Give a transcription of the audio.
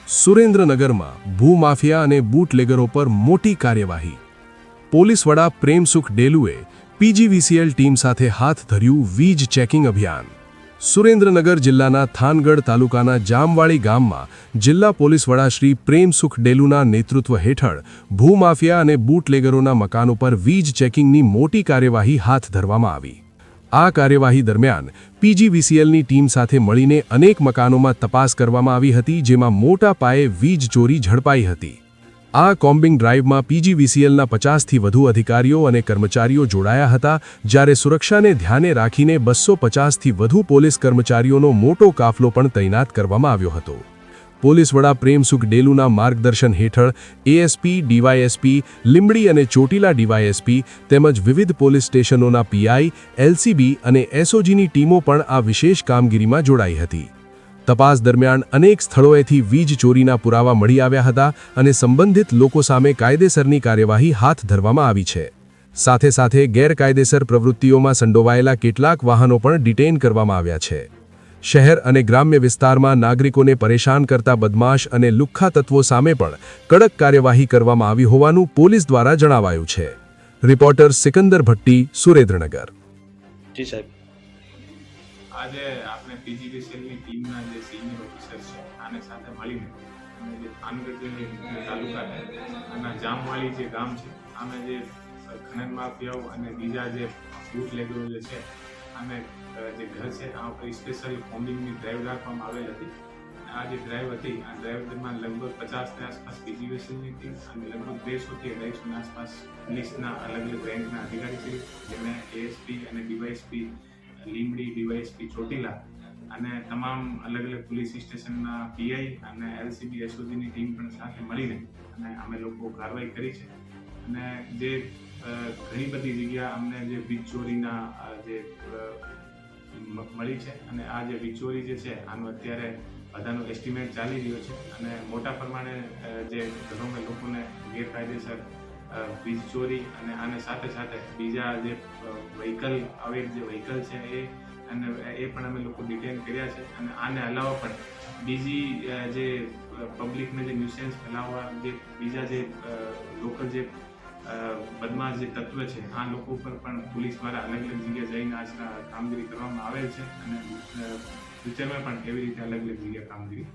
સુરેન્દ્રનગરમાં ભૂમાફિયા અને બૂટલેગરો પર મોટી કાર્યવાહી. પોલીસ વડા પ્રેમસુખ ડેલુએ પીજીવીસીએલ ટીમ સાથે હાથ ધર્યું વીજ ચેકિંગ અભિયાન. સુરેન્દ્રનગર જિલ્લાના થાનગઢ તાલુકાના જામવાડી ગામમાં જિલ્લા પોલીસ વડા શ્રી પ્રેમસુખ ડેલુના નેતૃત્વ હેઠળ ભૂમાફિયા અને બૂટલેગરોના મકાનો પર વીજ ચેકિંગની મોટી કાર્યવાહી હાથ ધરવામાં આવી. આ કાર્યવાહી દરમિયાન પીજીવીસીએલની ટીમ સાથે મળીને અનેક મકાનોમાં તપાસ કરવામાં આવી હતી, જેમાં મોટા પાયે વીજ ચોરી ઝડપાઈ હતી. આ કોમ્બિંગ ડ્રાઈવમાં પીજીવીસીએલના 50થી વધુ અધિકારીઓ અને કર્મચારીઓ જોડાયા હતા, જ્યારે સુરક્ષાને ધ્યાને રાખીને 250થી વધુ પોલીસ કર્મચારીઓનો મોટો કાફલો પણ તૈનાત કરવામાં આવ્યો હતો. પોલીસ વડા પ્રેમસુખ ડેલુના માર્ગદર્શન હેઠળ એએસપી, ડીવાયએસપી, લીંબડી અને ચોટીલા ડીવાયએસપી તેમજ વિવિધ પોલીસ સ્ટેશનોના પીઆઈ, એલસીબી અને એસઓજીની ટીમો પણ આ વિશેષ કામગીરીમાં જોડાઈ હતી. તપાસ દરમિયાન અનેક સ્થળોએથી વીજ ચોરીના પુરાવા મળી આવ્યા હતા અને સંબંધિત લોકો સામે કાયદેસરની કાર્યવાહી હાથ ધરવામાં આવી છે. સાથે સાથે ગેરકાયદેસર પ્રવૃત્તિઓમાં સંડોવાયેલા કેટલાક વાહનો પણ ડિટેઇન કરવામાં આવ્યા છે. શહેર અને ગ્રામ્ય વિસ્તારમાં નાગરિકોને પરેશાન કરતા બદમાશ અને લુખ્ખા તત્વો સામે પણ કડક કાર્યવાહી કરવામાં આવી હોવાનું પોલીસ દ્વારા જણાવાયું છે. રિપોર્ટર સિકંદર ભટ્ટી, સુરેન્દ્રનગર. જી સાહેબ, આજે આપણે પીજીવીસીએલની ટીમના જે સિનિયર ઓફિસર છે આને સાથે મળીને અમે જે થાનગઢ જે તાલુકા છે અને જામવાડી જે ગામ છે આમે જે ખનન માફિયાઓ અને બીજા જે બૂટલેગરો જે છે અને જે ઘર છે આ ઉપર સ્પેશિયલ કોમ્બિંગની ડ્રાઈવ રાખવામાં આવેલ હતી. આ જે ડ્રાઈવ હતી આ ડ્રાઈવ દરમિયાન લગભગ 50ની આસપાસ પીજીવીસીએલની ટીમ અને લગભગ 150થી 250ની આસપાસ પોલીસના અલગ અલગ રેન્કના અધિકારી છે, જેને એએસપી અને ડીવાયએસપી લીંબડી, ડીવાયએસપી ચોટીલા અને તમામ અલગ અલગ પોલીસ સ્ટેશનના પીઆઈ અને એલસીબી એસઓજીની ટીમ પણ સાથે મળીને અને અમે લોકો કાર્યવાહી કરી છે. અને જે ઘણી બધી જગ્યા અમને જે વીજ ચોરીના જે મળી છે અને આ જે વીજ ચોરી જે છે આનું અત્યારે બધાનો એસ્ટિમેટ ચાલી રહ્યો છે અને મોટા પ્રમાણે જે ઘરોમાં લોકોને ગેરકાયદેસર વીજ ચોરી અને આને સાથે સાથે બીજા જે વ્હીકલ આવે જે વ્હીકલ છે એ પણ અમે લોકો ડિટેન કર્યા છે. અને આને અલાવા પણ બીજી જે પબ્લિકને જે ન્યુસેન્સ ફેલાવવા જે બીજા જે લોકલ જે બદમાશ જે તત્વ છે આ લોકો પર પણ પોલીસ દ્વારા અલગ અલગ જગ્યાએ જઈને આ કામગીરી કરવામાં આવેલ છે અને ફ્યુચરમાં પણ એવી રીતે અલગ અલગ જગ્યાએ કામગીરી